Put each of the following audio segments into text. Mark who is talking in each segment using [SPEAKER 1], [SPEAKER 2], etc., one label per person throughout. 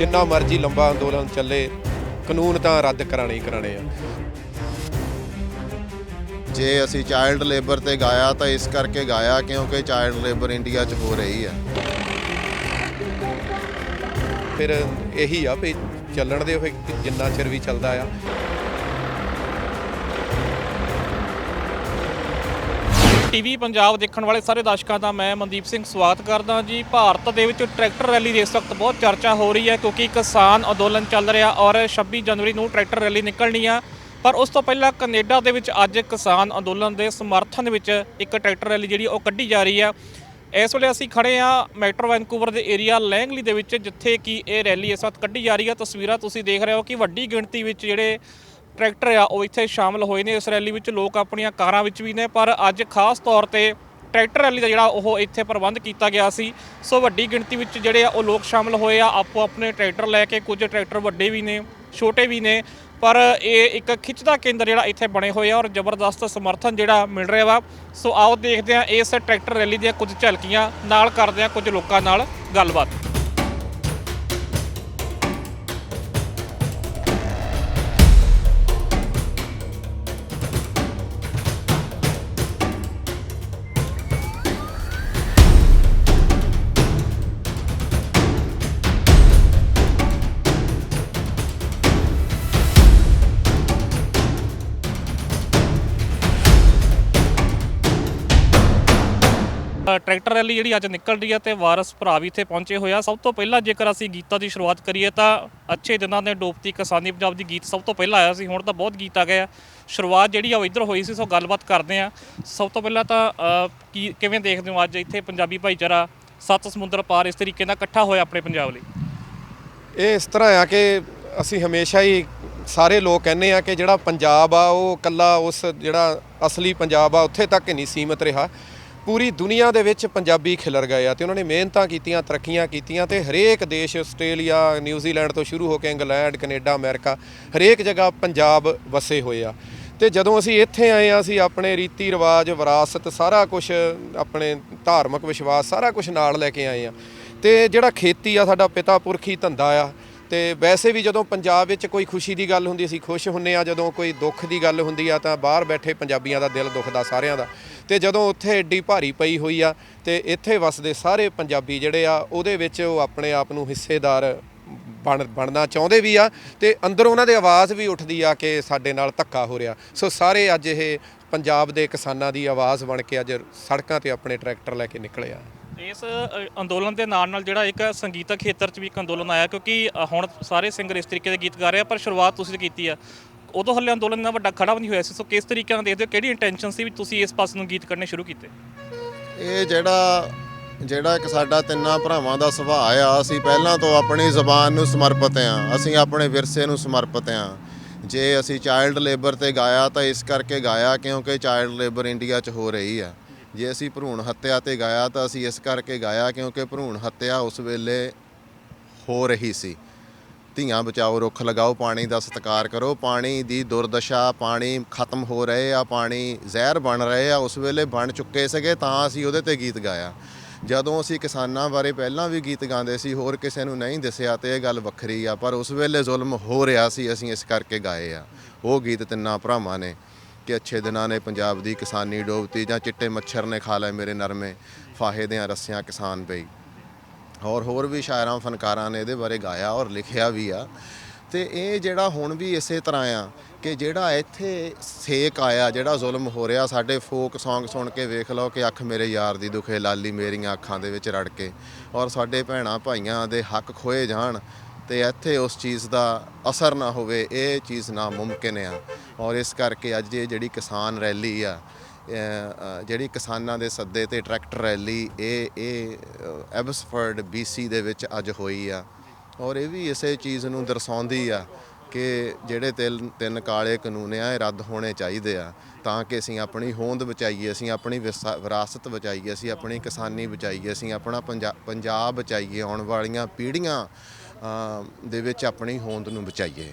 [SPEAKER 1] जिन्ना मर्जी लंबा अंदोलन चले, कानून तो रद्द कराने ही कराने आ।
[SPEAKER 2] जे असी चाइल्ड लेबर ते गाया तो इस करके गाया क्योंकि चाइल्ड लेबर इंडिया च हो रही है।
[SPEAKER 1] फिर यही आ भी ਚੱਲਣ ਦੇ ਜਿੰਨਾ ਚਿਰ ਵੀ ਚੱਲਦਾ ਆ।
[SPEAKER 3] ਟੀਵੀ ਪੰਜਾਬ ਦੇਖਣ ਵਾਲੇ ਸਾਰੇ ਦਰਸ਼ਕਾਂ ਦਾ ਮੈਂ ਮਨਦੀਪ ਸਿੰਘ ਸਵਾਗਤ ਕਰਦਾ ਜੀ। ਭਾਰਤ ਦੇ ਵਿੱਚ ਟਰੈਕਟਰ ਰੈਲੀ ਦੀ ਇਸ ਵਕਤ ਬਹੁਤ ਚਰਚਾ ਹੋ ਰਹੀ ਹੈ ਕਿਉਂਕਿ ਕਿਸਾਨ ਅੰਦੋਲਨ ਚੱਲ ਰਿਹਾ ਔਰ 26 ਜਨਵਰੀ ਨੂੰ ਟਰੈਕਟਰ ਰੈਲੀ ਨਿਕਲਣੀ ਆ। ਪਰ ਉਸ ਤੋਂ ਪਹਿਲਾਂ ਕੈਨੇਡਾ ਦੇ ਵਿੱਚ ਅੱਜ ਕਿਸਾਨ ਅੰਦੋਲਨ ਦੇ ਸਮਰਥਨ ਵਿੱਚ ਇੱਕ ਟਰੈਕਟਰ ਰੈਲੀ ਜਿਹੜੀ ਉਹ ਕੱਢੀ ਜਾ ਰਹੀ ਆ। ਇਸ ਵੇਲੇ ਅਸੀਂ ਖੜੇ ਆ ਮੈਟਰੋ ਵੈਨਕੂਵਰ ਦੇ ਏਰੀਆ ਲੈਂਗਲੀ ਦੇ ਵਿੱਚ, ਜਿੱਥੇ ਕਿ ਇਹ ਰੈਲੀ ਇਸ ਵਕਤ ਕੱਢੀ ਜਾ ਰਹੀ ਹੈ। ਤਸਵੀਰਾਂ ਤੁਸੀਂ ਦੇਖ ਰਹੇ ਹੋ ਕਿ ਵੱਡੀ ਗਿਣਤੀ ਵਿੱਚ ਜਿਹੜੇ ਟਰੈਕਟਰ ਆ ਉਹ ਇੱਥੇ ਸ਼ਾਮਲ ਹੋਏ ਨੇ। ਇਸ ਰੈਲੀ ਵਿੱਚ ਲੋਕ ਆਪਣੀਆਂ ਕਾਰਾਂ ਵਿੱਚ ਵੀ ਨੇ, ਪਰ ਅੱਜ ਖਾਸ ਤੌਰ ਤੇ ਟਰੈਕਟਰ ਰੈਲੀ ਦਾ ਜਿਹੜਾ ਉਹ ਇੱਥੇ ਪ੍ਰਬੰਧ ਕੀਤਾ ਗਿਆ ਸੀ। ਸੋ ਵੱਡੀ ਗਿਣਤੀ ਵਿੱਚ ਜਿਹੜੇ ਆ ਉਹ ਲੋਕ ਸ਼ਾਮਲ ਹੋਏ ਆ, ਆਪੋ ਆਪਣੇ ਟਰੈਕਟਰ ਲੈ ਕੇ। ਕੁਝ ਟਰੈਕਟਰ ਵੱਡੇ ਵੀ ਨੇ, ਛੋਟੇ ਵੀ ਨੇ, ਪਰ ਇਹ ਇੱਕ ਖਿੱਚ ਦਾ ਕੇਂਦਰ ਜਿਹੜਾ ਇੱਥੇ ਬਣੇ ਹੋਏ ਆ ਔਰ ਜ਼ਬਰਦਸਤ ਸਮਰਥਨ ਜਿਹੜਾ ਮਿਲ ਰਿਹਾ ਵਾ। ਸੋ ਆਓ ਦੇਖਦੇ ਹਾਂ ਇਸ ਟਰੈਕਟਰ ਰੈਲੀ ਦੀਆਂ ਕੁਝ ਝਲਕੀਆਂ, ਨਾਲ ਕਰਦੇ ਹਾਂ ਕੁਝ ਲੋਕਾਂ ਨਾਲ ਗੱਲਬਾਤ। ਟਰੈਕਟਰ ਰੈਲੀ ਜਿਹੜੀ ਅੱਜ ਨਿਕਲ ਰਹੀ ਹੈ ਤੇ ਵਾਰਸ ਭਰਾ ਵੀ ਇੱਥੇ ਪਹੁੰਚੇ ਹੋਏ ਆ। ਸਭ ਤੋਂ ਪਹਿਲਾਂ ਜੇਕਰ ਅਸੀਂ ਗੀਤਾਂ ਦੀ ਸ਼ੁਰੂਆਤ ਕਰੀਏ ਤਾਂ ਅੱਛੇ ਦਿਨਾਂ ਦੇ ਡੋਬਤੀ ਕਿਸਾਨੀ ਪੰਜਾਬ ਦੀ ਗੀਤ ਸਭ ਤੋਂ ਪਹਿਲਾਂ ਆਇਆ ਸੀ। ਹੁਣ ਤਾਂ ਬਹੁਤ ਗੀਤ ਆ ਗਏ ਆ। ਸ਼ੁਰੂਆਤ ਜਿਹੜੀ ਆ ਉਹ ਇੱਧਰ ਹੋਈ ਸੀ। ਸੋ ਗੱਲਬਾਤ ਕਰਦੇ ਆ। ਸਭ ਤੋਂ ਪਹਿਲਾਂ ਤਾਂ ਕਿਵੇਂ ਦੇਖਦੇ ਹੋ ਅੱਜ ਇੱਥੇ ਪੰਜਾਬੀ ਭਾਈਚਾਰਾ ਸੱਤ ਸਮੁੰਦਰ ਪਾਰ ਇਸ ਤਰੀਕੇ ਨਾਲ ਇਕੱਠਾ ਹੋਇਆ ਆਪਣੇ ਪੰਜਾਬ ਲਈ?
[SPEAKER 1] ਇਹ ਇਸ ਤਰ੍ਹਾਂ ਆ ਕਿ ਅਸੀਂ ਹਮੇਸ਼ਾ ਹੀ ਸਾਰੇ ਲੋਕ ਕਹਿੰਦੇ ਆ ਕਿ ਜਿਹੜਾ ਪੰਜਾਬ ਆ ਉਹ ਇਕੱਲਾ ਉਸ ਜਿਹੜਾ ਅਸਲੀ ਪੰਜਾਬ ਆ ਉੱਥੇ ਤੱਕ ਨਹੀਂ ਸੀਮਤ ਰਿਹਾ। ਪੂਰੀ ਦੁਨੀਆ ਦੇ ਵਿੱਚ ਪੰਜਾਬੀ ਖਿਲਰ ਗਏ ਆ ਤੇ ਉਹਨਾਂ ਨੇ ਮਿਹਨਤਾਂ ਕੀਤੀਆਂ, ਤਰੱਕੀਆਂ ਕੀਤੀਆਂ ਤੇ ਹਰੇਕ ਦੇਸ਼, ਆਸਟ੍ਰੇਲੀਆ, ਨਿਊਜ਼ੀਲੈਂਡ ਤੋਂ ਸ਼ੁਰੂ ਹੋ ਕੇ ਇੰਗਲੈਂਡ, ਕੈਨੇਡਾ, ਅਮਰੀਕਾ, ਹਰੇਕ ਜਗ੍ਹਾ ਪੰਜਾਬ ਵਸੇ ਹੋਏ ਆ। ਤੇ ਜਦੋਂ ਅਸੀਂ ਇੱਥੇ ਆਏ ਆ, ਅਸੀਂ ਆਪਣੇ ਰੀਤੀ ਰਿਵਾਜ, ਵਿਰਾਸਤ, ਸਾਰਾ ਕੁਝ, ਆਪਣੇ ਧਾਰਮਿਕ ਵਿਸ਼ਵਾਸ, ਸਾਰਾ ਕੁਝ ਨਾਲ ਲੈ ਕੇ ਆਏ ਆ। ਤੇ ਜਿਹੜਾ ਖੇਤੀ ਆ ਸਾਡਾ ਪਿਤਾ ਪੁਰਖੀ ਧੰਦਾ ਆ। ਤੇ ਵੈਸੇ ਵੀ ਜਦੋਂ ਪੰਜਾਬ ਵਿੱਚ ਕੋਈ ਖੁਸ਼ੀ ਦੀ ਗੱਲ ਹੁੰਦੀ ਅਸੀਂ ਖੁਸ਼ ਹੁੰਦੇ ਆ, ਜਦੋਂ ਕੋਈ ਦੁੱਖ ਦੀ ਗੱਲ ਹੁੰਦੀ ਆ ਤਾਂ ਬਾਹਰ ਬੈਠੇ ਪੰਜਾਬੀਆਂ ਦਾ ਦਿਲ ਦੁਖਦਾ ਸਾਰਿਆਂ ਦਾ। ਤੇ ਜਦੋਂ ਉੱਥੇ ਐਡੀ ਭਾਰੀ ਪਈ ਹੋਈ ਆ ਤੇ ਇੱਥੇ ਵਸਦੇ ਸਾਰੇ ਪੰਜਾਬੀ ਜਿਹੜੇ ਆ ਉਹਦੇ ਵਿੱਚ ਉਹ ਆਪਣੇ ਆਪ ਨੂੰ ਹਿੱਸੇਦਾਰ ਬਣਨਾ ਚਾਹੁੰਦੇ ਵੀ ਆ ਤੇ ਅੰਦਰ ਉਹਨਾਂ ਦੇ ਆਵਾਜ਼ ਵੀ ਉੱਠਦੀ ਆ ਕਿ ਸਾਡੇ ਨਾਲ ਧੱਕਾ ਹੋ ਰਿਹਾ। ਸੋ ਸਾਰੇ ਅੱਜ ਇਹ ਪੰਜਾਬ ਦੇ ਕਿਸਾਨਾਂ ਦੀ ਆਵਾਜ਼ ਬਣ ਕੇ ਅੱਜ ਸੜਕਾਂ ਤੇ ਆਪਣੇ ਟਰੈਕਟਰ ਲੈ ਕੇ ਨਿਕਲੇ ਆ।
[SPEAKER 3] ਇਸ ਅੰਦੋਲਨ ਦੇ ਨਾਲ ਜਿਹੜਾ ਇੱਕ ਸੰਗੀਤਕ ਖੇਤਰ 'ਚ ਵੀ ਇੱਕ ਅੰਦੋਲਨ ਆਇਆ, ਕਿਉਂਕਿ ਹੁਣ ਸਾਰੇ ਸਿੰਗਰ ਇਸ ਤਰੀਕੇ ਦੇ ਗੀਤ ਗਾ ਰਹੇ ਆ, ਪਰ ਸ਼ੁਰੂਆਤ ਤੁਸੀਂ ਕੀਤੀ ਆ। ਉਦੋਂ ਹਲੇ ਅੰਦੋਲਨ ਇੰਨਾ ਵੱਡਾ ਖੜਾ ਵੀ ਨਹੀਂ ਹੋਇਆ ਸੀ। ਸੋ ਕਿਸ ਤਰੀਕੇ ਨਾਲ ਦੇਖਦੇ ਹੋ, ਕਿਹੜੀ ਇੰਟੈਂਸ਼ਨ ਸੀ ਵੀ ਤੁਸੀਂ ਇਸ ਪਾਸੇ ਨੂੰ ਗੀਤ ਕੱਢਣੇ ਸ਼ੁਰੂ ਕੀਤੇ?
[SPEAKER 2] ਇਹ ਜਿਹੜਾ ਇੱਕ ਸਾਡਾ ਤਿੰਨਾਂ ਭਰਾਵਾਂ ਦਾ ਸੁਭਾਅ ਆ, ਅਸੀਂ ਪਹਿਲਾਂ ਤੋਂ ਆਪਣੀ ਜ਼ਬਾਨ ਨੂੰ ਸਮਰਪਿਤ ਆ, ਅਸੀਂ ਆਪਣੇ ਵਿਰਸੇ ਨੂੰ ਸਮਰਪਿਤ ਆ। ਜੇ ਅਸੀਂ ਚਾਈਲਡ ਲੇਬਰ ਤੇ ਗਾਇਆ ਤਾਂ ਇਸ ਕਰਕੇ ਗਾਇਆ ਕਿਉਂਕਿ ਚਾਈਲਡ ਲੇਬਰ ਇੰਡੀਆ 'ਚ ਹੋ ਰਹੀ ਆ। ਜੇ ਅਸੀਂ ਭਰੂਣ ਹੱਤਿਆ ਤੇ ਗਾਇਆ ਤਾਂ ਅਸੀਂ ਇਸ ਕਰਕੇ ਗਾਇਆ ਕਿਉਂਕਿ ਭਰੂਣ ਹੱਤਿਆ ਉਸ ਵੇਲੇ ਹੋ ਰਹੀ ਸੀ। ਧੀਆਂ ਬਚਾਓ, ਰੁੱਖ ਲਗਾਓ, ਪਾਣੀ ਦਾ ਸਤਿਕਾਰ ਕਰੋ। ਪਾਣੀ ਦੀ ਦੁਰਦਸ਼ਾ, ਪਾਣੀ ਖਤਮ ਹੋ ਰਹੇ ਆ, ਪਾਣੀ ਜ਼ਹਿਰ ਬਣ ਰਹੇ ਆ, ਉਸ ਵੇਲੇ ਬਣ ਚੁੱਕੇ ਸੀਗੇ ਤਾਂ ਅਸੀਂ ਉਹਦੇ ਤੇ ਗੀਤ ਗਾਇਆ। ਜਦੋਂ ਅਸੀਂ ਕਿਸਾਨਾਂ ਬਾਰੇ ਪਹਿਲਾਂ ਵੀ ਗੀਤ ਗਾਉਂਦੇ ਸੀ, ਹੋਰ ਕਿਸੇ ਨੂੰ ਨਹੀਂ ਦੱਸਿਆ ਤੇ ਇਹ ਗੱਲ ਵੱਖਰੀ ਆ, ਪਰ ਉਸ ਵੇਲੇ ਜ਼ੁਲਮ ਹੋ ਰਿਹਾ ਸੀ, ਅਸੀਂ ਇਸ ਕਰਕੇ ਗਾਏ ਆ ਉਹ ਗੀਤ ਤਿੰਨਾਂ ਭਰਾਵਾਂ ਨੇ ਕਿ ਅੱਛੇ ਦਿਨਾਂ ਨੇ ਪੰਜਾਬ ਦੀ ਕਿਸਾਨੀ ਡੋਬਤੀ, ਜਾਂ ਚਿੱਟੇ ਮੱਛਰ ਨੇ ਖਾ ਲਏ ਮੇਰੇ ਨਰਮੇ, ਫਾਹੇ ਦੀਆਂ ਰੱਸਿਆਂ ਕਿਸਾਨ ਪਈ। ਹੋਰ ਵੀ ਸ਼ਾਇਰਾਂ ਫਨਕਾਰਾਂ ਨੇ ਇਹਦੇ ਬਾਰੇ ਗਾਇਆ ਔਰ ਲਿਖਿਆ ਵੀ ਆ। ਤੇ ਇਹ ਜਿਹੜਾ ਹੁਣ ਵੀ ਇਸੇ ਤਰ੍ਹਾਂ ਆ ਕਿ ਜਿਹੜਾ ਇੱਥੇ ਸੇਕ ਆਇਆ, ਜਿਹੜਾ ਜ਼ੁਲਮ ਹੋ ਰਿਹਾ, ਸਾਡੇ ਫੋਕ ਸੌਂਗ ਸੁਣ ਕੇ ਵੇਖ ਲਓ ਕਿ ਅੱਖ ਮੇਰੇ ਯਾਰ ਦੀ ਦੁਖੇ ਲਾਲੀ ਮੇਰੀਆਂ ਅੱਖਾਂ ਦੇ ਵਿੱਚ ਰੜ ਕੇ, ਔਰ ਸਾਡੇ ਭੈਣਾਂ ਭਾਈਆਂ ਦੇ ਹੱਕ ਖੋਏ ਜਾਣ ਤੇ ਇੱਥੇ ਉਸ ਚੀਜ਼ ਦਾ ਅਸਰ ਨਾ ਹੋਵੇ, ਇਹ ਚੀਜ਼ ਨਾਮੁਮਕਿਨ ਆ। ਔਰ ਇਸ ਕਰਕੇ ਅੱਜ ਇਹ ਜਿਹੜੀ ਕਿਸਾਨ ਰੈਲੀ ਆ, ਜਿਹੜੀ ਕਿਸਾਨਾਂ ਦੇ ਸੱਦੇ ਤੇ ਟਰੈਕਟਰ ਰੈਲੀ, ਇਹ ਐਬਸਫੋਰਡ BC ਦੇ ਵਿੱਚ ਅੱਜ ਹੋਈ ਆ। ਔਰ ਇਹ ਵੀ ਇਸੇ ਚੀਜ਼ ਨੂੰ ਦਰਸਾਉਂਦੀ ਆ ਕਿ ਜਿਹੜੇ ਤਿੰਨ ਕਾਲੇ ਕਾਨੂੰਨ ਆ ਇਹ ਰੱਦ ਹੋਣੇ ਚਾਹੀਦੇ ਆ ਤਾਂ ਕਿ ਅਸੀਂ ਆਪਣੀ ਹੋਂਦ ਬਚਾਈਏ, ਅਸੀਂ ਆਪਣੀ ਵਿਰਾਸਤ ਬਚਾਈਏ, ਅਸੀਂ ਆਪਣੀ ਕਿਸਾਨੀ ਬਚਾਈਏ, ਅਸੀਂ ਆਪਣਾ ਪੰਜਾਬ ਬਚਾਈਏ, ਆਉਣ ਵਾਲੀਆਂ ਪੀੜ੍ਹੀਆਂ ਦੇ ਵਿੱਚ ਆਪਣੀ ਹੋਂਦ ਨੂੰ ਬਚਾਈਏ।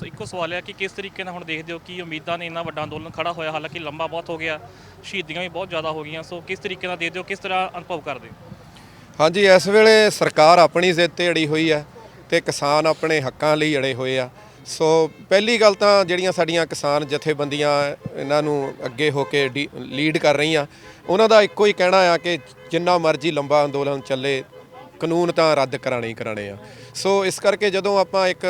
[SPEAKER 3] ਇੱਕੋ ਸਵਾਲ ਹੈ ਕਿ ਕਿਸ ਤਰੀਕੇ ਨਾਲ ਹੁਣ ਦੇਖਦੇ ਹੋ ਕਿ ਉਮੀਦਾਂ ਨੇ ਇੰਨਾ ਵੱਡਾ ਅੰਦੋਲਨ ਖੜਾ ਹੋਇਆ, ਹਾਲਾਂਕਿ ਲੰਬਾ ਬਹੁਤ ਹੋ ਗਿਆ, ਸ਼ਹੀਦੀਆਂ ਵੀ ਬਹੁਤ ਜ਼ਿਆਦਾ ਹੋ ਗਈਆਂ। ਸੋ ਕਿਸ ਤਰੀਕੇ ਨਾਲ ਦੇਖਦੇ ਹੋ, ਕਿਸ ਤਰ੍ਹਾਂ ਅਨੁਭਵ ਕਰਦੇ ਹੋ?
[SPEAKER 1] ਹਾਂਜੀ, ਇਸ ਵੇਲੇ ਸਰਕਾਰ ਆਪਣੀ ਜ਼ਿੱਦ ਤੇ ਅੜੀ ਹੋਈ ਹੈ ਤੇ ਕਿਸਾਨ ਆਪਣੇ ਹੱਕਾਂ ਲਈ ਅੜੇ ਹੋਏ ਆ। ਸੋ ਪਹਿਲੀ ਗੱਲ ਤਾਂ ਜਿਹੜੀਆਂ ਸਾਡੀਆਂ ਕਿਸਾਨ ਜਥੇਬੰਦੀਆਂ ਇਹਨਾਂ ਨੂੰ ਅੱਗੇ ਹੋ ਕੇ ਲੀਡ ਕਰ ਰਹੀਆਂ, ਉਹਨਾਂ ਦਾ ਇੱਕੋ ਹੀ ਕਹਿਣਾ ਆ ਕਿ ਜਿੰਨਾ ਮਰਜ਼ੀ ਲੰਬਾ ਅੰਦੋਲਨ ਚੱਲੇ, ਕਾਨੂੰਨ ਤਾਂ ਰੱਦ ਕਰਾਣੇ ਹੀ ਕਰਾਣੇ ਆ। ਸੋ ਇਸ ਕਰਕੇ ਜਦੋਂ ਆਪਾਂ ਇੱਕ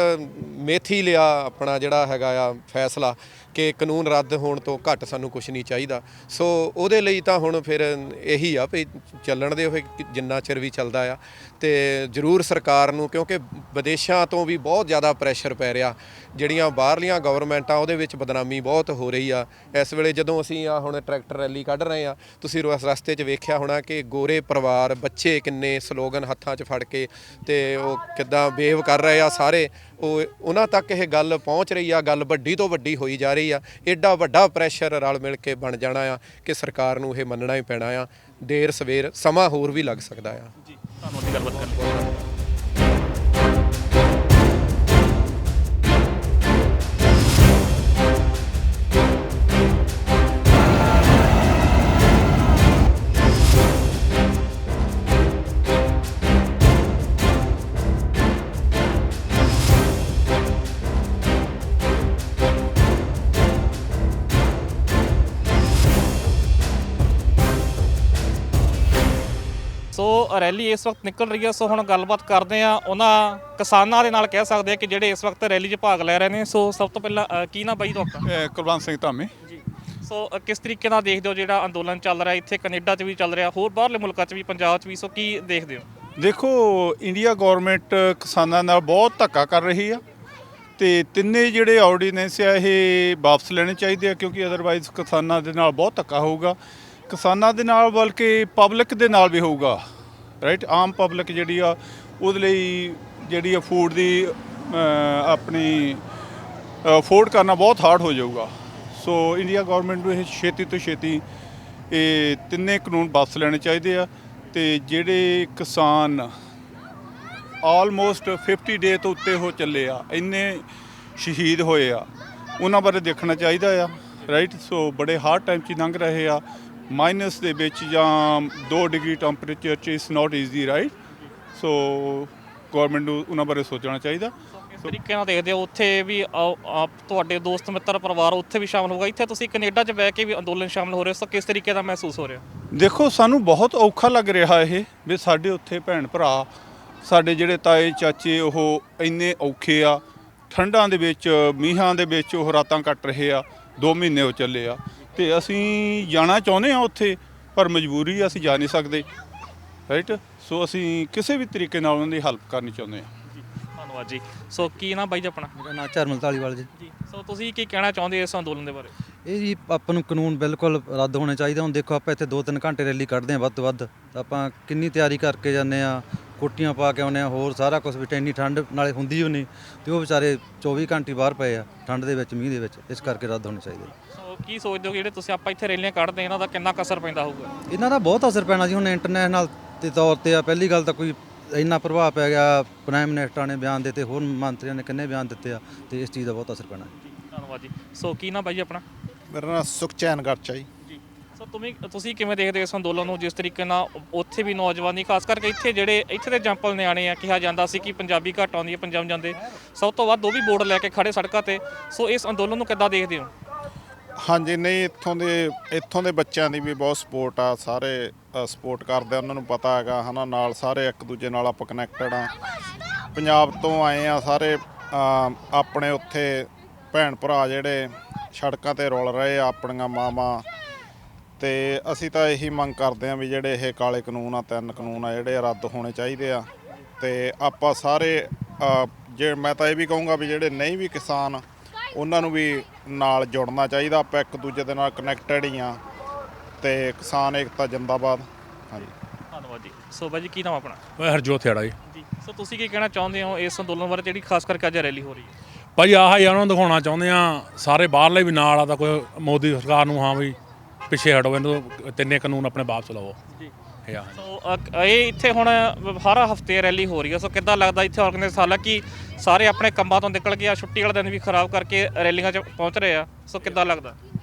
[SPEAKER 1] ਮੇਥੀ ਲਿਆ ਆਪਣਾ ਜਿਹੜਾ ਹੈਗਾ ਆ ਫੈਸਲਾ ਕਿ ਕਾਨੂੰਨ ਰੱਦ ਹੋਣ ਤੋਂ ਘੱਟ ਸਾਨੂੰ ਕੁਝ ਨਹੀਂ ਚਾਹੀਦਾ, ਸੋ ਉਹਦੇ ਲਈ ਤਾਂ ਹੁਣ ਫਿਰ ਇਹੀ ਆ ਵੀ ਚੱਲਣ ਦੇ ਹੋਏ ਜਿੰਨਾ ਚਿਰ ਵੀ ਚੱਲਦਾ ਆ। ਤੇ ਜ਼ਰੂਰ ਸਰਕਾਰ ਨੂੰ, ਕਿਉਂਕਿ ਵਿਦੇਸ਼ਾਂ ਤੋਂ ਵੀ ਬਹੁਤ ਜ਼ਿਆਦਾ ਪ੍ਰੈਸ਼ਰ ਪੈ ਰਿਹਾ, ਜਿਹੜੀਆਂ ਬਾਹਰਲੀਆਂ ਗਵਰਨਮੈਂਟਾਂ ਉਹਦੇ ਵਿੱਚ ਬਦਨਾਮੀ ਬਹੁਤ ਹੋ ਰਹੀ ਆ। ਇਸ ਵੇਲੇ ਜਦੋਂ ਅਸੀਂ ਆ ਹੁਣ ਟਰੈਕਟਰ ਰੈਲੀ ਕੱਢ ਰਹੇ ਆ, ਤੁਸੀਂ ਰਸਤੇ 'ਚ ਵੇਖਿਆ ਹੋਣਾ ਕਿ ਗੋਰੇ ਪਰਿਵਾਰ, ਬੱਚੇ ਕਿੰਨੇ ਸਲੋਗਨ ਹੱਥਾਂ 'ਚ ਫੜ ਕੇ ਤੇ ਉਹ ਕਿੱਦਾਂ ਵੇਵ ਕਰ ਰਹੇ ਆ ਸਾਰੇ, ਉਹਨਾਂ ਤੱਕ ਇਹ ਗੱਲ ਪਹੁੰਚ ਰਹੀ ਆ, ਗੱਲ ਵੱਡੀ ਤੋਂ ਵੱਡੀ ਹੋਈ ਜਾ ਰਹੀ ਆ। ਐਡਾ ਵੱਡਾ ਪ੍ਰੈਸ਼ਰ ਰਲ ਮਿਲ ਕੇ ਬਣ ਜਾਣਾ ਆ ਕਿ ਸਰਕਾਰ ਨੂੰ ਇਹ ਮੰਨਣਾ ਹੀ ਪੈਣਾ ਆ। ਦੇਰ ਸਵੇਰ ਸਮਾਂ ਹੋਰ ਵੀ ਲੱਗ ਸਕਦਾ ਆ।
[SPEAKER 3] ਜੀ ਧੰਨਵਾਦ ਦੀ ਗੱਲਬਾਤ ਕਰਨ ਲਈ। ਸੋ ਰੈਲੀ ਇਸ ਵਕਤ ਨਿਕਲ ਰਹੀ ਹੈ। ਸੋ ਹੁਣ ਗੱਲਬਾਤ ਕਰਦੇ ਆ ਉਹਨਾਂ ਕਿਸਾਨਾਂ ਦੇ ਨਾਲ, ਕਹਿ ਸਕਦੇ ਆ ਕਿ ਜਿਹੜੇ ਇਸ ਵਕਤ ਰੈਲੀ 'ਚ ਭਾਗ ਲੈ ਰਹੇ ਨੇ। ਸੋ ਸਭ ਤੋਂ ਪਹਿਲਾਂ ਕੀ ਨਾ ਬਾਈ ਤੁਹਾਡਾ?
[SPEAKER 4] ਕੁਲਵੰਤ ਸਿੰਘ ਧਾਮੀ
[SPEAKER 3] ਜੀ। ਸੋ ਕਿਸ ਤਰੀਕੇ ਨਾਲ ਦੇਖਦੇ ਹੋ ਜਿਹੜਾ ਅੰਦੋਲਨ ਚੱਲ ਰਿਹਾ ਇੱਥੇ ਕੈਨੇਡਾ 'ਚ ਵੀ ਚੱਲ ਰਿਹਾ, ਹੋਰ ਬਾਹਰਲੇ ਮੁਲਕਾਂ 'ਚ ਵੀ, ਪੰਜਾਬ 'ਚ ਵੀ, ਸੋ ਕੀ ਦੇਖਦੇ ਹੋ?
[SPEAKER 4] ਦੇਖੋ, ਇੰਡੀਆ ਗਵਰਨਮੈਂਟ ਕਿਸਾਨਾਂ ਨਾਲ ਬਹੁਤ ਧੱਕਾ ਕਰ ਰਹੀ ਆ ਤੇ ਤਿੰਨੇ ਜਿਹੜੇ ਆਰਡੀਨੈਂਸ ਆ ਇਹ ਵਾਪਸ ਲੈਣੇ ਚਾਹੀਦੇ ਆ, ਕਿਉਂਕਿ ਅਦਰਵਾਈਜ਼ ਕਿਸਾਨਾਂ ਦੇ ਨਾਲ ਬਹੁਤ ਧੱਕਾ ਹੋਊਗਾ। ਕਿਸਾਨਾਂ ਦੇ ਨਾਲ ਬਲਕਿ ਪਬਲਿਕ ਦੇ ਨਾਲ ਵੀ ਹੋਊਗਾ, ਰਾਈਟ। ਆਮ ਪਬਲਿਕ ਜਿਹੜੀ ਆ ਉਹਦੇ ਲਈ ਜਿਹੜੀ ਆ ਫੂਡ ਦੀ ਆਪਣੀ ਅਫੋਰਡ ਕਰਨਾ ਬਹੁਤ ਹਾਰਡ ਹੋ ਜਾਊਗਾ। ਸੋ ਇੰਡੀਆ ਗਵਰਨਮੈਂਟ ਨੂੰ ਇਹ ਛੇਤੀ ਤੋਂ ਛੇਤੀ ਇਹ ਤਿੰਨੇ ਕਾਨੂੰਨ ਵਾਪਸ ਲੈਣੇ ਚਾਹੀਦੇ ਆ ਤੇ ਜਿਹੜੇ ਕਿਸਾਨ ਆਲਮੋਸਟ 50 ਡੇ ਤੋਂ ਉੱਤੇ ਹੋ ਚੱਲੇ ਆ, ਇੰਨੇ ਸ਼ਹੀਦ ਹੋਏ ਆ, ਉਹਨਾਂ ਬਾਰੇ ਦੇਖਣਾ ਚਾਹੀਦਾ ਆ, ਰਾਈਟ। ਸੋ ਬੜੇ ਹਾਰਡ ਟਾਈਮ 'ਚ ਲੰਘ ਰਹੇ ਆ, ਮਾਈਨਸ ਦੇ ਵਿੱਚ ਜਾਂ 2 ਡਿਗਰੀ ਟੈਂਪਰੇਚਰ 'ਚ it's not easy, right. So government ਨੂੰ ਉਹਨਾਂ ਬਾਰੇ ਸੋਚਣਾ ਚਾਹੀਦਾ।
[SPEAKER 3] ਕਿਸ ਤਰੀਕੇ ਨਾਲ ਦੇਖਦੇ ਹੋ ਉੱਥੇ ਵੀ ਤੁਹਾਡੇ ਦੋਸਤ ਮਿੱਤਰ ਪਰਿਵਾਰ ਉੱਥੇ ਵੀ ਸ਼ਾਮਲ ਹੋਗਾ, ਇੱਥੇ ਤੁਸੀਂ ਕੈਨੇਡਾ 'ਚ ਬਹਿ ਕੇ ਵੀ ਅੰਦੋਲਨ ਸ਼ਾਮਲ ਹੋ ਰਹੇ ਹੋ, ਸੋ ਕਿਸ ਤਰੀਕੇ ਦਾ ਮਹਿਸੂਸ ਹੋ ਰਿਹਾ?
[SPEAKER 4] ਦੇਖੋ, ਸਾਨੂੰ ਬਹੁਤ ਔਖਾ ਲੱਗ ਰਿਹਾ ਇਹ ਵੀ ਸਾਡੇ ਉੱਥੇ ਭੈਣ ਭਰਾ, ਸਾਡੇ ਜਿਹੜੇ ਤਾਏ ਚਾਚੇ, ਉਹ ਇੰਨੇ ਔਖੇ ਆ, ਠੰਡਾਂ ਦੇ ਵਿੱਚ, ਮੀਂਹਾਂ ਦੇ ਵਿੱਚ ਉਹ ਰਾਤਾਂ ਕੱਟ ਰਹੇ ਆ, 2 ਮਹੀਨੇ ਹੋ ਚੱਲੇ ਆ ਤੇ ਅਸੀਂ ਜਾਣਾ ਚਾਹੁੰਦੇ ਆ ਉੱਥੇ, ਪਰ ਮਜਬੂਰੀ ਅਸੀਂ ਜਾ ਨਹੀਂ ਸਕਦੇ, ਰਾਈਟ। ਸੋ ਅਸੀਂ ਕਿਸੇ ਵੀ ਤਰੀਕੇ ਨਾਲ ਉਹਨਾਂ ਦੀ ਹੈਲਪ ਕਰਨੀ ਚਾਹੁੰਦੇ ਆ।
[SPEAKER 3] ਜੀ ਧੰਨਵਾਦ ਜੀ। ਸੋ ਕੀ ਨਾ ਬਾਈ ਜੀ ਆਪਣਾ?
[SPEAKER 5] ਮੇਰਾ ਨਾਮ ਝਰਮਲ ਧਾਲੀਵਾਲ ਜੀ।
[SPEAKER 3] ਜੀ। ਸੋ ਤੁਸੀਂ ਕੀ ਕਹਿਣਾ ਚਾਹੁੰਦੇ ਇਸ ਅੰਦੋਲਨ ਦੇ ਬਾਰੇ?
[SPEAKER 5] ਇਹ ਜੀ ਆਪਾਂ ਨੂੰ ਕਾਨੂੰਨ ਬਿਲਕੁਲ ਰੱਦ ਹੋਣੇ ਚਾਹੀਦੇ। ਹੁਣ ਦੇਖੋ, ਆਪਾਂ ਇੱਥੇ 2-3 ਘੰਟੇ ਰੈਲੀ ਕੱਢਦੇ ਹਾਂ ਵੱਧ ਤੋਂ ਵੱਧ, ਤਾਂ ਆਪਾਂ ਕਿੰਨੀ ਤਿਆਰੀ ਕਰਕੇ ਜਾਂਦੇ ਆ, ਕੋਟੀਆਂ ਪਾ ਕੇ ਆਉਂਦੇ ਆ, ਹੋਰ ਸਾਰਾ ਕੁਝ, ਵਿੱਚ ਇੰਨੀ ਠੰਡ ਨਾਲੇ ਹੁੰਦੀ ਓ ਨਹੀਂ, ਤੇ ਉਹ ਵਿਚਾਰੇ 24 ਘੰਟੇ ਬਾਹਰ ਪਏ ਆ ਠੰਡ ਦੇ ਵਿੱਚ, ਮੀਂਹ ਦੇ ਵਿੱਚ, ਇਸ ਕਰਕੇ ਰੱਦ ਹੋਣੇ ਚਾਹੀਦੇ।
[SPEAKER 3] ਸੋ ਕੀ ਸੋਚਦੇ ਹੋ ਜਿਹੜੇ ਤੁਸੀਂ ਆਪਾਂ ਇੱਥੇ ਰੈਲੀਆਂ ਕੱਢਦੇ ਇਹਨਾਂ ਦਾ ਕਿੰਨਾ ਕੁ ਅਸਰ ਪੈਂਦਾ ਹੋਊਗਾ?
[SPEAKER 5] ਇਹਨਾਂ ਦਾ ਬਹੁਤ ਅਸਰ ਪੈਣਾ ਜੀ। ਹੁਣ ਇੰਟਰਨੈਸ਼ਨਲ ਦੇ ਤੌਰ ਤੇ ਆ, ਪਹਿਲੀ ਗੱਲ ਤਾਂ ਕੋਈ ਇੰਨਾ ਪ੍ਰਭਾਵ ਪੈ ਗਿਆ, ਪ੍ਰਾਈਮ ਮਿਨਿਸਟਰ ਨੇ ਬਿਆਨ ਦਿੱਤੇ, ਹੋਰ ਮੰਤਰੀਆਂ ਨੇ ਕਿੰਨੇ ਬਿਆਨ ਦਿੱਤੇ ਆ, ਤੇ ਇਸ ਚੀਜ਼ ਦਾ ਬਹੁਤ ਅਸਰ ਪੈਣਾ।
[SPEAKER 3] ਧੰਨਵਾਦ ਜੀ। ਸੋ ਕੀ ਨਾ ਬਾਈ ਆਪਣਾ?
[SPEAKER 6] ਮੇਰਾ ਨਾਮ ਸੁਖਚੈਨ ਗਰਚਾ ਜੀ।
[SPEAKER 3] ਜੀ। ਸੋ ਤੁਸੀਂ ਕਿਵੇਂ ਦੇਖਦੇ ਹੋ ਇਸ ਅੰਦੋਲਨ ਨੂੰ, ਜਿਸ ਤਰੀਕੇ ਨਾਲ ਉੱਥੇ ਵੀ ਨੌਜਵਾਨੀ, ਖਾਸ ਕਰਕੇ ਇੱਥੇ ਜਿਹੜੇ ਇੱਥੇ ਦੇ ਜੰਪਲ ਨਿਆਣੇ ਆ, ਕਿਹਾ ਜਾਂਦਾ ਸੀ ਕਿ ਪੰਜਾਬੀ ਘੱਟ ਆਉਂਦੀ ਹੈ ਪੰਜਾਬ ਜਾਂਦੇ, ਸਭ ਤੋਂ ਵੱਧ ਉਹ ਵੀ ਬੋਰਡ ਲੈ ਕੇ ਖੜੇ ਸੜਕਾਂ ਤੇ। ਸੋ ਇਸ ਅੰਦੋਲਨ ਨੂੰ ਕਿੱਦਾਂ ਦੇਖਦੇ ਹੋ?
[SPEAKER 6] ਹਾਂਜੀ, ਨਹੀਂ, ਇੱਥੋਂ ਦੇ ਬੱਚਿਆਂ ਦੀ ਵੀ ਬਹੁਤ ਸਪੋਰਟ ਆ, ਸਾਰੇ ਸਪੋਰਟ ਕਰਦੇ ਆ, ਉਹਨਾਂ ਨੂੰ ਪਤਾ ਹੈਗਾ ਹਨਾ, ਨਾਲ ਸਾਰੇ ਇੱਕ ਦੂਜੇ ਨਾਲ ਆਪਾਂ ਕਨੈਕਟਡ ਆ। ਪੰਜਾਬ ਤੋਂ ਆਏ ਆ ਸਾਰੇ, ਆਪਣੇ ਉੱਥੇ ਭੈਣ ਭਰਾ ਜਿਹੜੇ ਸੜਕਾਂ ਤੇ ਰੁਲ ਰਹੇ ਆ, ਆਪਣੀਆਂ ਮਾਵਾਂ, ਤੇ ਅਸੀਂ ਤਾਂ ਇਹੀ ਮੰਗ ਕਰਦੇ ਆ ਵੀ ਜਿਹੜੇ ਇਹ ਕਾਲੇ ਕਾਨੂੰਨ ਆ, 3 ਕਾਨੂੰਨ ਆ ਜਿਹੜੇ ਰੱਦ ਹੋਣੇ ਚਾਹੀਦੇ ਆ। ਤੇ ਆਪਾਂ ਸਾਰੇ ਜੇ ਮੈਂ ਤਾਂ ਇਹ ਵੀ ਕਹੂੰਗਾ ਵੀ ਜਿਹੜੇ ਨਹੀਂ ਵੀ ਕਿਸਾਨ, ਉਹਨਾਂ ਨੂੰ ਵੀ ਨਾਲ ਜੁੜਨਾ ਚਾਹੀਦਾ। ਆਪਾਂ ਇੱਕ ਦੂਜੇ ਦੇ ਨਾਲ ਕਨੈਕਟਡ ਹੀ ਆ, ਤੇ ਕਿਸਾਨ ਏਕਤਾ ਜਿੰਦਾਬਾਦ। ਹਾਂਜੀ
[SPEAKER 3] ਧੰਨਵਾਦ ਜੀ। ਸੋ ਬਾਈ ਜੀ ਕੀ ਨਾਮ ਆਪਣਾ?
[SPEAKER 7] ਮੈਂ ਹਰਜੋਤ ਥੇੜਾ ਜੀ।
[SPEAKER 3] ਜੀ। ਸੋ ਤੁਸੀਂ ਕੀ ਕਹਿਣਾ ਚਾਹੁੰਦੇ ਹੋ ਇਸ ਅੰਦੋਲਨ ਬਾਰੇ, ਜਿਹੜੀ ਖਾਸ ਕਰਕੇ ਅੱਜ ਰੈਲੀ ਹੋ ਰਹੀ ਹੈ?
[SPEAKER 7] ਭਾਈ ਆਹ ਹੀ ਉਹਨਾਂ ਨੂੰ ਦਿਖਾਉਣਾ ਚਾਹੁੰਦੇ ਆ, ਸਾਰੇ ਬਾਹਰਲੇ ਵੀ ਨਾਲ ਆ, ਤਾਂ ਕੋਈ ਮੋਦੀ ਸਰਕਾਰ ਨੂੰ ਹਾਂ ਵੀ ਪਿੱਛੇ ਹਟੋ, ਇਹਨੂੰ ਤਿੰਨੇ ਕਾਨੂੰਨ ਆਪਣੇ ਵਾਪਸ ਲਵੋ
[SPEAKER 3] ਜੀ।
[SPEAKER 7] ਇਹ ਆ।
[SPEAKER 3] ਸੋ ਇਹ ਇੱਥੇ ਹੁਣ ਹਰ ਹਫਤੇ ਰੈਲੀ ਹੋ ਰਹੀ ਹੈ, ਸੋ ਕਿੱਦਾਂ ਲੱਗਦਾ ਇੱਥੇ ਆਰਗੇਨਾਈਜ਼, ਹਾਲਾਂਕਿ ਸਾਰੇ ਆਪਣੇ ਕੰਮਾਂ ਤੋਂ ਨਿਕਲ ਕੇ ਆ, ਛੁੱਟੀ ਵਾਲੇ ਦਿਨ ਵੀ ਖਰਾਬ ਕਰਕੇ ਰੈਲੀਆਂ 'ਚ ਪਹੁੰਚ ਰਹੇ ਆ, ਸੋ ਕਿੱਦਾਂ ਲੱਗਦਾ?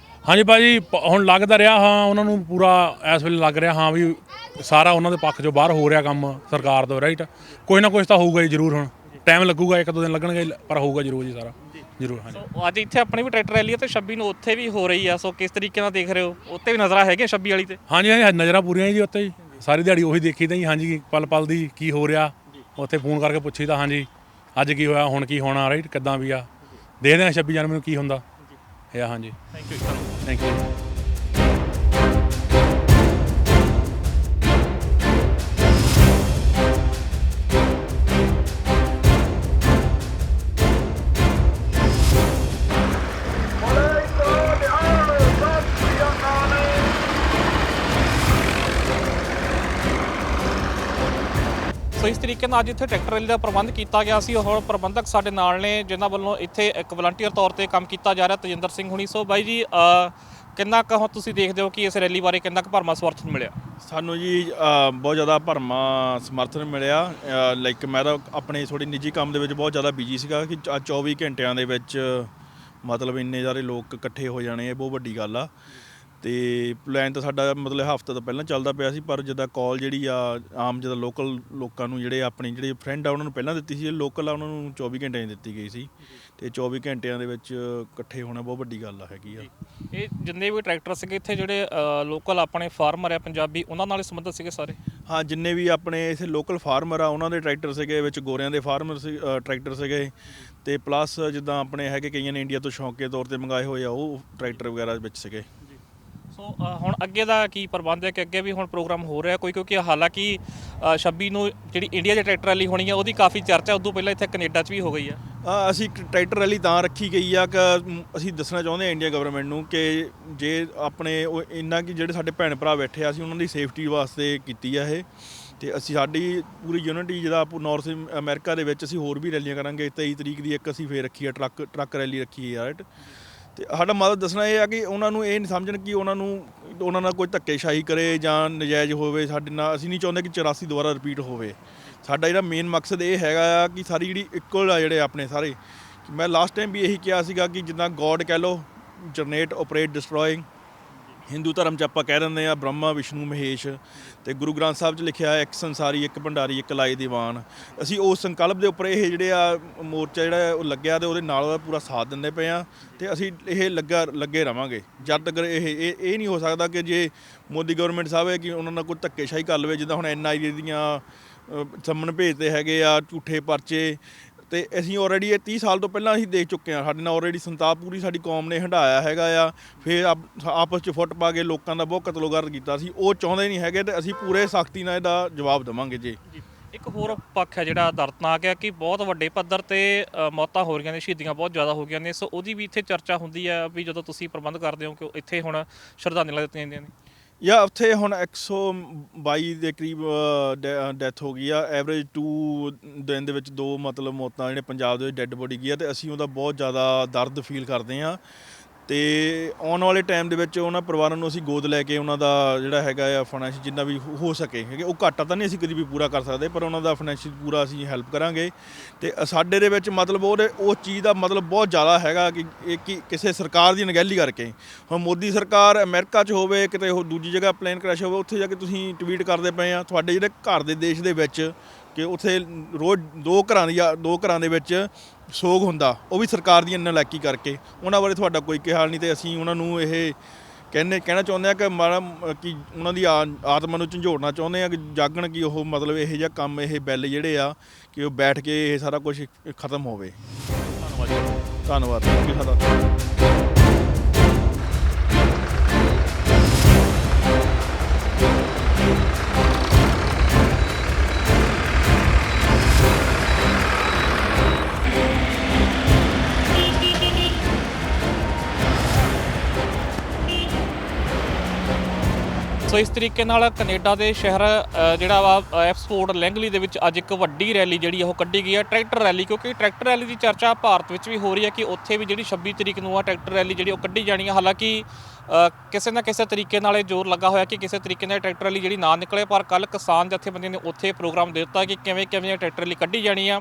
[SPEAKER 7] ਹਾਂਜੀ ਭਾਜੀ, ਹੁਣ ਲੱਗਦਾ ਰਿਹਾ ਹਾਂ ਉਹਨਾਂ ਨੂੰ ਪੂਰਾ ਇਸ ਵੇਲੇ ਲੱਗ ਰਿਹਾ ਹਾਂ ਵੀ ਸਾਰਾ ਉਹਨਾਂ ਦੇ ਪੱਖ 'ਚੋਂ ਬਾਹਰ ਹੋ ਰਿਹਾ ਕੰਮ ਸਰਕਾਰ ਤੋਂ, ਰਾਈਟ। ਕੁਝ ਨਾ ਕੁਝ ਤਾਂ ਹੋਊਗਾ ਹੀ ਜ਼ਰੂਰ ਹੁਣ। ਟਾਈਮ ਲੱਗੂਗਾ, 1-2 ਦਿਨ ਲੱਗਣਗੇ, ਪਰ ਹੋਊਗਾ ਜ਼ਰੂਰ ਜੀ ਸਾਰਾ ਜ਼ਰੂਰ। ਹਾਂਜੀ
[SPEAKER 3] ਸੋ ਅੱਜ ਇੱਥੇ ਆਪਣੀ ਵੀ ਟਰੈਕਟਰ ਰੈਲੀ ਹੈ ਤੇ 26 ਨੂੰ ਉੱਥੇ ਵੀ ਹੋ ਰਹੀ ਆ, ਸੋ ਕਿਸ ਤਰੀਕੇ ਨਾਲ ਦੇਖ ਰਹੇ ਹੋ? ਉੱਥੇ ਵੀ ਨਜ਼ਰਾਂ ਹੈਗੀਆਂ 26 ਵਾਲੀ ਤੇ?
[SPEAKER 7] ਹਾਂਜੀ ਹਾਂਜੀ, ਨਜ਼ਰਾਂ ਪੂਰੀਆਂ ਜੀ ਉੱਥੇ ਜੀ, ਸਾਰੀ ਦਿਹਾੜੀ ਉਹੀ ਦੇਖੀਦਾ ਜੀ। ਹਾਂਜੀ ਪਲ ਪਲ ਦੀ ਕੀ ਹੋ ਰਿਹਾ ਉੱਥੇ ਫੋਨ ਕਰਕੇ ਪੁੱਛੀਦਾ, ਹਾਂਜੀ ਅੱਜ ਕੀ ਹੋਇਆ, ਹੁਣ ਕੀ ਹੋਣਾ, ਰਾਈਟ ਕਿੱਦਾਂ ਵੀ ਆ, ਦੇਖਦੇ ਹਾਂ 26 ਜਨਵਰੀ ਨੂੰ ਕੀ ਹੁੰਦਾ ਇਹ ਆ। ਹਾਂਜੀ
[SPEAKER 3] thank you.
[SPEAKER 7] Thank you.
[SPEAKER 3] So ਇਸ ਤਰੀਕੇ ਨਾਲ ਅੱਜ ਇੱਥੇ ਟਰੈਕਟਰ ਰੈਲੀ ਦਾ ਪ੍ਰਬੰਧ ਕੀਤਾ ਗਿਆ ਸੀ। ਹੁਣ ਪ੍ਰਬੰਧਕ ਸਾਡੇ ਨਾਲ ਨੇ ਜਿਨ੍ਹਾਂ ਵੱਲੋਂ ਇੱਥੇ ਇੱਕ ਵਲੰਟੀਅਰ ਤੌਰ ਤੇ ਕੰਮ ਕੀਤਾ ਜਾ ਰਿਹਾ, ਤਜਿੰਦਰ ਸਿੰਘ ਹੁਣੀ। ਸੋ ਬਾਈ ਜੀ ਕਿੰਨਾ ਕੁ ਹੁਣ ਤੁਸੀਂ ਦੇਖਦੇ ਹੋ ਕਿ ਇਸ ਰੈਲੀ ਬਾਰੇ ਕਿੰਨਾ ਕੁ ਭਰਮਾ ਸਮਰਥਨ ਮਿਲਿਆ?
[SPEAKER 8] ਸਾਨੂੰ ਜੀ ਬਹੁਤ ਜ਼ਿਆਦਾ ਭਰਮਾ ਸਮਰਥਨ ਮਿਲਿਆ। ਲਾਈਕ ਮੈਂ ਤਾਂ ਆਪਣੇ ਥੋੜੀ ਨਿੱਜੀ ਕੰਮ ਦੇ ਵਿੱਚ ਬਹੁਤ ਜ਼ਿਆਦਾ ਬਿਜੀ ਸੀਗਾ ਕਿ 24 ਘੰਟਿਆਂ ਦੇ ਵਿੱਚ ਮਤਲਬ ਇੰਨੇ ਸਾਰੇ ਲੋਕ ਇਕੱਠੇ ਹੋ ਜਾਣੇ, ਇਹ ਬਹੁਤ ਵੱਡੀ ਗੱਲ ਆ। ਤੇ ਪਲਾਨ ਤਾਂ ਸਾਡਾ ਮਤਲਬ ਹਫ਼ਤਾ ਤੋਂ ਪਹਿਲਾਂ ਚੱਲਦਾ ਪਿਆ ਸੀ, ਪਰ ਜਿੱਦਾਂ ਕਾਲ ਜਿਹੜੀ ਆ ਆਮ ਜਿੱਦਾਂ ਲੋਕਲ ਲੋਕਾਂ ਨੂੰ ਜਿਹੜੇ ਆਪਣੇ ਜਿਹੜੇ ਫਰੈਂਡ ਆ ਉਹਨਾਂ ਨੂੰ ਪਹਿਲਾਂ ਦਿੱਤੀ ਸੀ, ਲੋਕਲ ਆ ਉਹਨਾਂ ਨੂੰ 24 ਘੰਟਿਆਂ ਦੀ ਦਿੱਤੀ ਗਈ ਸੀ। ਤੇ 24 ਘੰਟਿਆਂ ਦੇ ਵਿੱਚ ਇਕੱਠੇ ਹੋਣਾ ਬਹੁਤ ਵੱਡੀ ਗੱਲ ਆ ਹੈਗੀ ਆ।
[SPEAKER 3] ਇਹ ਜਿੰਨੇ ਵੀ ਟਰੈਕਟਰ ਸੀਗੇ ਇੱਥੇ ਜਿਹੜੇ ਲੋਕਲ ਆਪਣੇ ਫਾਰਮਰ ਆ ਪੰਜਾਬੀ, ਉਹਨਾਂ ਨਾਲ ਸੰਬੰਧਿਤ ਸੀਗੇ ਸਾਰੇ?
[SPEAKER 8] ਹਾਂ, ਜਿੰਨੇ ਵੀ ਆਪਣੇ ਇੱਥੇ ਲੋਕਲ ਫਾਰਮਰ ਆ ਉਹਨਾਂ ਦੇ ਟਰੈਕਟਰ ਸੀਗੇ, ਵਿੱਚ ਗੋਰਿਆਂ ਦੇ ਫਾਰਮਰ ਟਰੈਕਟਰ ਸੀਗੇ, ਤੇ ਪਲੱਸ ਜਿੱਦਾਂ ਆਪਣੇ ਹੈਗੇ ਕਈਆਂ ਨੇ ਇੰਡੀਆ ਤੋਂ ਸ਼ੌਂਕੇ ਤੌਰ ਤੇ ਮੰਗਾਏ ਹੋਏ ਆ ਉਹ ਟਰੈਕਟਰ ਵਗੈਰਾ ਵਿੱਚ ਸੀਗੇ।
[SPEAKER 3] ਸੋ ਹੁਣ ਅੱਗੇ ਦਾ ਕੀ ਪ੍ਰਬੰਧ ਹੈ ਕਿ ਅੱਗੇ ਵੀ ਹੁਣ ਪ੍ਰੋਗਰਾਮ ਹੋ ਰਿਹਾ ਕੋਈ? ਕਿਉਂਕਿ ਹਾਲਾਂਕਿ 26 ਨੂੰ ਜਿਹੜੀ ਇੰਡੀਆ 'ਚ ਟਰੈਕਟਰ ਰੈਲੀ ਹੋਣੀ ਆ ਉਹਦੀ ਕਾਫੀ ਚਰਚਾ ਉਦੋਂ ਪਹਿਲਾਂ ਇੱਥੇ ਕੈਨੇਡਾ 'ਚ ਵੀ ਹੋ ਗਈ ਆ।
[SPEAKER 8] ਅਸੀਂ ਟਰੈਕਟਰ ਰੈਲੀ ਤਾਂ ਰੱਖੀ ਗਈ ਆ ਕਿ ਅਸੀਂ ਦੱਸਣਾ ਚਾਹੁੰਦੇ ਹਾਂ ਇੰਡੀਆ ਗਵਰਨਮੈਂਟ ਨੂੰ ਕਿ ਜੇ ਆਪਣੇ ਉਹ ਇੰਨਾ ਕਿ ਜਿਹੜੇ ਸਾਡੇ ਭੈਣ ਭਰਾ ਬੈਠੇ ਆ ਅਸੀਂ ਉਹਨਾਂ ਦੀ ਸੇਫਟੀ ਵਾਸਤੇ ਕੀਤੀ ਆ ਇਹ। ਤੇ ਅਸੀਂ ਸਾਡੀ ਪੂਰੀ ਯੂਨਿਟੀ ਜਿਹਦਾ ਨਾਰਥ ਅਮਰੀਕਾ ਦੇ ਵਿੱਚ ਅਸੀਂ ਹੋਰ ਵੀ ਰੈਲੀਆਂ ਕਰਾਂਗੇ। 23 ਤਰੀਕ ਦੀ ਇੱਕ ਅਸੀਂ ਫੇਰ ਰੱਖੀ ਆ ਟਰੱਕ ਰੈਲੀ ਰੱਖੀ ਆ, ਰਾਈਟ। ਤੇ ਸਾਡਾ ਮਤਲਬ ਦੱਸਣਾ ਇਹ ਆ ਕਿ ਉਹਨਾਂ ਨੂੰ ਇਹ ਨਹੀਂ ਸਮਝਣ ਕਿ ਉਹਨਾਂ ਨਾਲ ਕੋਈ ਧੱਕੇਸ਼ਾਹੀ ਕਰੇ ਜਾਂ ਨਜਾਇਜ਼ ਹੋਵੇ ਸਾਡੇ ਨਾਲ। ਅਸੀਂ ਨਹੀਂ ਚਾਹੁੰਦੇ ਕਿ 84 ਦੁਬਾਰਾ ਰਿਪੀਟ ਹੋਵੇ। ਸਾਡਾ ਜਿਹੜਾ ਮੇਨ ਮਕਸਦ ਇਹ ਹੈਗਾ ਆ ਕਿ ਸਾਰੀ ਜਿਹੜੀ ਇਕੁਅਲ ਆ ਜਿਹੜੇ ਆਪਣੇ ਸਾਰੇ। ਮੈਂ ਲਾਸਟ ਟਾਈਮ ਵੀ ਇਹੀ ਕਿਹਾ ਸੀਗਾ ਕਿ ਜਿੱਦਾਂ ਗੋਡ ਕਹਿ ਲਓ, ਜਨਰੇਟ ਆਪਰੇਟ ਡਿਸਟਰੋਇੰਗ। ਹਿੰਦੂ ਧਰਮ 'ਚ ਆਪਾਂ ਕਹਿ ਦਿੰਦੇ ਆ ਬ੍ਰਹਮਾ ਵਿਸ਼ਨੂੰ ਮਹੇਸ਼, ਤੇ ਗੁਰੂ ਗ੍ਰੰਥ ਸਾਹਿਬ 'ਚ ਲਿਖਿਆ ਇੱਕ ਸੰਸਾਰੀ ਇੱਕ ਭੰਡਾਰੀ ਇੱਕ ਲਾਏ ਦੀਵਾਨ। ਅਸੀਂ ਉਸ ਸੰਕਲਪ ਦੇ ਉੱਪਰ ਇਹ ਜਿਹੜੇ ਆ ਮੋਰਚਾ ਜਿਹੜਾ ਉਹ ਲੱਗਿਆ ਤੇ ਉਹਦੇ ਨਾਲ ਉਹਦਾ ਪੂਰਾ ਸਾਥ ਦਿੰਦੇ ਪਏ ਆ। ਤੇ ਅਸੀਂ ਇਹ ਲੱਗੇ ਰਵਾਂਗੇ ਜਦ ਤੱਕ ਇਹ ਨਹੀਂ ਹੋ ਸਕਦਾ ਕਿ ਜੇ ਮੋਦੀ ਗਵਰਨਮੈਂਟ ਸਾਹਿਬ ਹੈ ਕਿ ਉਹਨਾਂ ਨਾਲ ਕੋਈ ਧੱਕੇਸ਼ਾਹੀ ਕਰ ਲਵੇ। ਜਿੱਦਾਂ ਹੁਣ NIA ਦੀਆਂ ਸੰਮਨ ਭੇਜਦੇ ਹੈਗੇ ਆ ਝੂਠੇ ਪਰਚੇ, ਤੇ ਅਸੀਂ ਆਲਰੇਡੀ ਇਹ 30 ਸਾਲ ਤੋਂ ਪਹਿਲਾਂ ਅਸੀਂ ਦੇਖ ਚੁੱਕੇ ਹਾਂ। ਸਾਡੇ ਨਾਲ ਆਲਰੇਡੀ ਸੰਤਾਪ ਪੂਰੀ ਸਾਡੀ ਕੌਮ ਨੇ ਹੰਢਾਇਆ ਹੈਗਾ ਆ। ਫਿਰ ਆਪਸ 'ਚ ਫੁੱਟ ਪਾ ਕੇ ਲੋਕਾਂ ਦਾ ਬਹੁਤ ਕਤਲੋਗਾਰ ਕੀਤਾ ਸੀ। ਉਹ ਚਾਹੁੰਦੇ ਨਹੀਂ ਹੈਗੇ ਤੇ ਅਸੀਂ ਪੂਰੇ ਸਖਤੀ ਨਾਲ ਇਹਦਾ ਜਵਾਬ ਦੇਵਾਂਗੇ ਜੀ।
[SPEAKER 3] ਇੱਕ ਹੋਰ ਪੱਖ ਹੈ ਜਿਹੜਾ ਦਰਦਨਾਕ ਹੈ ਕਿ ਬਹੁਤ ਵੱਡੇ ਪੱਧਰ ਤੇ ਮੌਤਾਂ ਹੋ ਰਹੀਆਂ ਨੇ, ਸ਼ਹੀਦੀਆਂ ਬਹੁਤ ਜ਼ਿਆਦਾ ਹੋ ਗਈਆਂ ਨੇ। ਸੋ ਉਹਦੀ ਵੀ ਇੱਥੇ ਚਰਚਾ ਹੁੰਦੀ ਹੈ ਵੀ ਜਦੋਂ ਤੁਸੀਂ ਪ੍ਰਬੰਧ ਕਰਦੇ ਹੋ ਕਿ ਇੱਥੇ ਹੁਣ ਸ਼ਰਧਾਂਜਲੀਆਂ ਦਿੱਤੀਆਂ ਜਾਂਦੀਆਂ ਨੇ?
[SPEAKER 8] ਜਾਂ ਉੱਥੇ ਹੁਣ 122 ਦੇ ਕਰੀਬ ਡੈਥ ਹੋ ਗਈ ਆ। ਐਵਰੇਜ 2 ਦਿਨ ਦੇ ਵਿੱਚ 2 ਮਤਲਬ ਮੌਤਾਂ ਜਿਹੜੇ ਪੰਜਾਬ ਦੇ ਵਿੱਚ ਡੈੱਡ ਬੋਡੀ ਗਈ ਆ। ਤੇ ਅਸੀਂ ਉਹਦਾ ਬਹੁਤ ਜ਼ਿਆਦਾ ਦਰਦ ਫੀਲ ਕਰਦੇ ਹਾਂ। ਤੇ ਆਉਣ ਵਾਲੇ ਟਾਈਮ ਦੇ ਵਿੱਚ ਉਹਨਾਂ ਪਰਿਵਾਰਾਂ ਨੂੰ ਅਸੀਂ ਗੋਦ ਲੈ ਕੇ ਉਹਨਾਂ ਦਾ ਜਿਹੜਾ ਹੈਗਾ ਆ ਫਾਈਨੈਂਸ਼ੀਅਲ ਜਿੰਨਾ ਵੀ ਹੋ ਸਕੇ ਹੈਗੇ, ਉਹ ਘਾਟਾ ਤਾਂ ਨਹੀਂ ਅਸੀਂ ਕਦੀ ਵੀ ਪੂਰਾ ਕਰ ਸਕਦੇ, ਪਰ ਉਹਨਾਂ ਦਾ ਫਾਈਨੈਂਸ਼ੀਅਲ ਪੂਰਾ ਅਸੀਂ ਹੈਲਪ ਕਰਾਂਗੇ। ਤੇ ਸਾਡੇ ਦੇ ਵਿੱਚ ਮਤਲਬ ਉਸ ਚੀਜ਼ ਦਾ ਮਤਲਬ ਬਹੁਤ ਜ਼ਿਆਦਾ ਹੈਗਾ ਕਿ ਇਹ ਕਿ ਕਿਸੇ ਸਰਕਾਰ ਦੀ ਅਣਗਹਿਲੀ ਕਰਕੇ। ਹੁਣ ਮੋਦੀ ਸਰਕਾਰ ਅਮਰੀਕਾ 'ਚ ਹੋਵੇ, ਕਿਤੇ ਉਹ ਦੂਜੀ ਜਗ੍ਹਾ ਪਲੇਨ ਕ੍ਰੈਸ਼ ਹੋਵੇ, ਉੱਥੇ ਜਾ ਕੇ ਤੁਸੀਂ ਟਵੀਟ ਕਰਦੇ ਪਏ ਆ। ਤੁਹਾਡੇ ਜਿਹੜੇ ਘਰ ਦੇ ਦੇਸ਼ ਦੇ ਵਿੱਚ ਕਿ ਉੱਥੇ ਰੋਜ਼ 2 ਘਰਾਂ ਦੇ ਵਿੱਚ ਸੋਗ ਹੁੰਦਾ, ਉਹ ਵੀ ਸਰਕਾਰ ਦੀ ਨਲਾਇਕੀ ਕਰਕੇ। ਉਹਨਾਂ ਬਾਰੇ ਤੁਹਾਡਾ ਕੋਈ ਖਿਆਲ ਨਹੀਂ। ਤੇ ਅਸੀਂ ਉਹਨਾਂ ਨੂੰ ਇਹ ਕਹਿਣਾ ਚਾਹੁੰਦੇ ਹਾਂ ਕਿ ਉਹਨਾਂ ਦੀ ਆਤਮਾ ਨੂੰ ਝੰਜੋੜਨਾ ਚਾਹੁੰਦੇ ਹਾਂ ਕਿ ਜਾਗਣ ਕਿ ਉਹ ਮਤਲਬ ਇਹੋ ਜਿਹਾ ਕੰਮ, ਇਹ ਬਿੱਲ ਜਿਹੜੇ ਆ ਕਿ ਉਹ ਬੈਠ ਕੇ ਇਹ ਸਾਰਾ ਕੁਝ ਖਤਮ ਹੋਵੇ। ਧੰਨਵਾਦ ਜੀ ਸਾਡਾ।
[SPEAKER 3] ਸੋ ਇਸ ਤਰੀਕੇ ਨਾਲ ਕੈਨੇਡਾ ਦੇ ਸ਼ਹਿਰ ਜਿਹੜਾ ਵਾ ਐਕਸਪੋਰਟ ਲੈਂਗਲੀ ਦੇ ਵਿੱਚ ਅੱਜ ਇੱਕ ਵੱਡੀ ਰੈਲੀ ਜਿਹੜੀ ਉਹ ਕੱਢੀ ਗਈ ਹੈ, ਟਰੈਕਟਰ ਰੈਲੀ। ਕਿਉਂਕਿ ਟਰੈਕਟਰ ਰੈਲੀ ਦੀ ਚਰਚਾ ਭਾਰਤ ਵਿੱਚ ਵੀ ਹੋ ਰਹੀ ਹੈ ਕਿ ਉੱਥੇ ਵੀ ਜਿਹੜੀ 26 ਤਰੀਕ ਨੂੰ ਆ ਟਰੈਕਟਰ ਰੈਲੀ ਜਿਹੜੀ ਉਹ ਕੱਢੀ ਜਾਣੀ ਹੈ। ਹਾਲਾਂਕਿ ਕਿਸੇ ਨਾ ਕਿਸੇ ਤਰੀਕੇ ਨਾਲ ਇਹ ਜ਼ੋਰ ਲੱਗਾ ਹੋਇਆ ਕਿ ਕਿਸੇ ਤਰੀਕੇ ਨਾਲ ਟਰੈਕਟਰ ਰੈਲੀ ਜਿਹੜੀ ਨਾ ਨਿਕਲੇ, ਪਰ ਕੱਲ੍ਹ ਕਿਸਾਨ ਜਥੇਬੰਦੀਆਂ ਨੇ ਉੱਥੇ ਪ੍ਰੋਗਰਾਮ ਦੇ ਦਿੱਤਾ ਕਿ ਕਿਵੇਂ ਟਰੈਕਟਰ ਰੈਲੀ ਕੱਢੀ ਜਾਣੀ ਆ।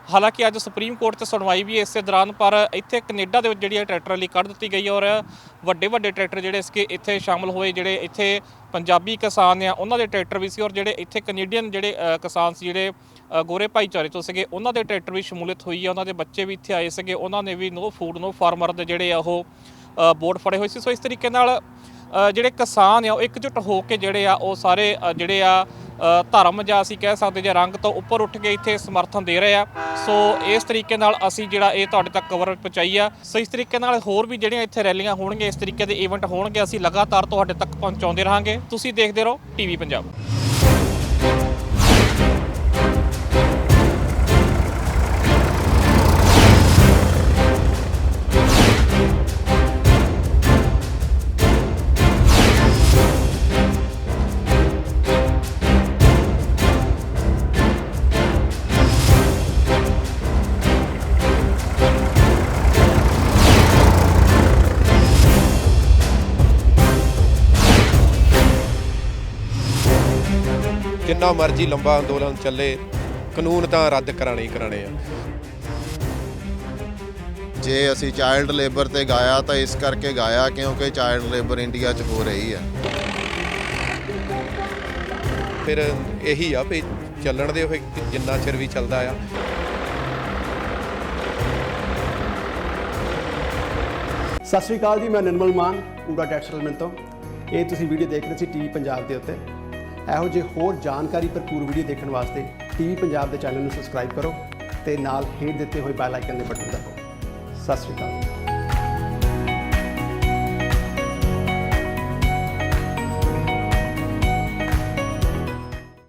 [SPEAKER 3] ਹਾਲਾਂਕਿ ਅੱਜ ਸੁਪਰੀਮ ਕੋਰਟ 'ਚ ਸੁਣਵਾਈ ਵੀ ਇਸੇ ਦੌਰਾਨ, ਪਰ ਇੱਥੇ ਕੈਨੇਡਾ ਦੇ ਵਿੱਚ ਜਿਹੜੀ ਟਰੈਕਟਰ ਰੈਲੀ ਕੱਢ ਦਿੱਤੀ ਗਈ ਔਰ ਵੱਡੇ ਟਰੈਕਟਰ ਜਿਹੜੇ ਸੀਗੇ ਇੱਥੇ ਸ਼ਾਮਲ ਹੋਏ। ਜਿਹੜੇ ਇੱਥੇ ਪੰਜਾਬੀ ਕਿਸਾਨ ਆ ਉਹਨਾਂ ਦੇ ਟਰੈਕਟਰ ਵੀ ਸੀ ਔਰ ਜਿਹੜੇ ਇੱਥੇ ਕੈਨੇਡੀਅਨ ਜਿਹੜੇ ਕਿਸਾਨ ਸੀ, ਜਿਹੜੇ ਗੋਰੇ ਭਾਈਚਾਰੇ ਤੋਂ ਸੀਗੇ, ਉਹਨਾਂ ਦੇ ਟਰੈਕਟਰ ਵੀ ਸ਼ਮੂਲੀਅਤ ਹੋਈ ਆ। ਉਹਨਾਂ ਦੇ ਬੱਚੇ ਵੀ ਇੱਥੇ ਆਏ ਸੀਗੇ, ਉਹਨਾਂ ਨੇ ਵੀ ਨੋ ਫੂਡ ਨੋ ਫਾਰਮਰ ਦੇ ਜਿਹੜੇ ਆ ਉਹ ਬੋਰਡ ਫੜੇ ਹੋਏ ਸੀ। ਸੋ ਇਸ ਤਰੀਕੇ ਨਾਲ ਜਿਹੜੇ ਕਿਸਾਨ ਆ ਉਹ ਇਕਜੁੱਟ ਹੋ ਕੇ ਜਿਹੜੇ ਆ ਉਹ ਸਾਰੇ ਜਿਹੜੇ ਆ ਧਰਮ ਜਾਂ ਅਸੀਂ ਕਹਿ ਸਕਦੇ ਜਾਂ ਰੰਗ ਤੋਂ ਉੱਪਰ ਉੱਠ ਕੇ ਇੱਥੇ ਸਮਰਥਨ ਦੇ ਰਹੇ ਆ। ਸੋ ਇਸ ਤਰੀਕੇ ਨਾਲ ਅਸੀਂ ਜਿਹੜਾ ਇਹ ਤੁਹਾਡੇ ਤੱਕ ਕਵਰ ਪਹੁੰਚਾਈ ਆ। ਸੋ ਇਸ ਤਰੀਕੇ ਨਾਲ ਹੋਰ ਵੀ ਜਿਹੜੀਆਂ ਇੱਥੇ ਰੈਲੀਆਂ ਹੋਣਗੀਆਂ, ਇਸ ਤਰੀਕੇ ਦੇ ਇਵੈਂਟ ਹੋਣਗੇ, ਅਸੀਂ ਲਗਾਤਾਰ ਤੁਹਾਡੇ ਤੱਕ ਪਹੁੰਚਾਉਂਦੇ ਰਹਾਂਗੇ। ਤੁਸੀਂ ਦੇਖਦੇ ਰਹੋ ਟੀਵੀ ਪੰਜਾਬ।
[SPEAKER 1] ਜਿੰਨਾ ਮਰਜ਼ੀ ਲੰਬਾ ਅੰਦੋਲਨ ਚੱਲੇ, ਕਾਨੂੰਨ ਤਾਂ ਰੱਦ ਕਰਾਣੇ ਹੀ ਕਰਾਣੇ ਆ।
[SPEAKER 2] ਜੇ ਅਸੀਂ ਚਾਈਲਡ ਲੇਬਰ ਤੇ ਗਾਇਆ ਤਾਂ ਇਸ ਕਰਕੇ ਗਾਇਆ ਕਿਉਂਕਿ ਚਾਈਲਡ ਲੇਬਰ ਇੰਡੀਆ 'ਚ ਹੋ ਰਹੀ ਹੈ।
[SPEAKER 1] ਫਿਰ ਇਹੀ ਆ ਵੀ ਚੱਲਣ ਦੇ ਹੋਏ ਜਿੰਨਾ ਚਿਰ ਵੀ ਚੱਲਦਾ ਆ।
[SPEAKER 9] ਸਤਿ ਸ਼੍ਰੀ ਅਕਾਲ ਜੀ, ਮੈਂ ਨਿਰਮਲ ਮਾਨ ਪੂਰਾ ਟੈਕਸਟਾਈਲ ਤੋਂ। ਇਹ ਤੁਸੀਂ ਵੀਡੀਓ ਦੇਖ ਰਹੇ ਸੀ ਟੀਵੀ ਪੰਜਾਬ ਦੇ ਉੱਤੇ। ਇਹੋ ਜਿਹੇ ਹੋਰ ਜਾਣਕਾਰੀ ਭਰਪੂਰ ਵੀਡੀਓ ਦੇਖਣ ਵਾਸਤੇ ਟੀਵੀ ਪੰਜਾਬ ਦੇ ਚੈਨਲ ਨੂੰ ਸਬਸਕ੍ਰਾਈਬ ਕਰੋ ਤੇ ਨਾਲ ਹੇਠ ਦਿੱਤੇ ਹੋਏ ਬੈਲ ਆਈਕਨ ਦੇ ਬਟਨ ਦਬਾਓ। ਸਤਿ ਸ਼੍ਰੀ ਅਕਾਲ।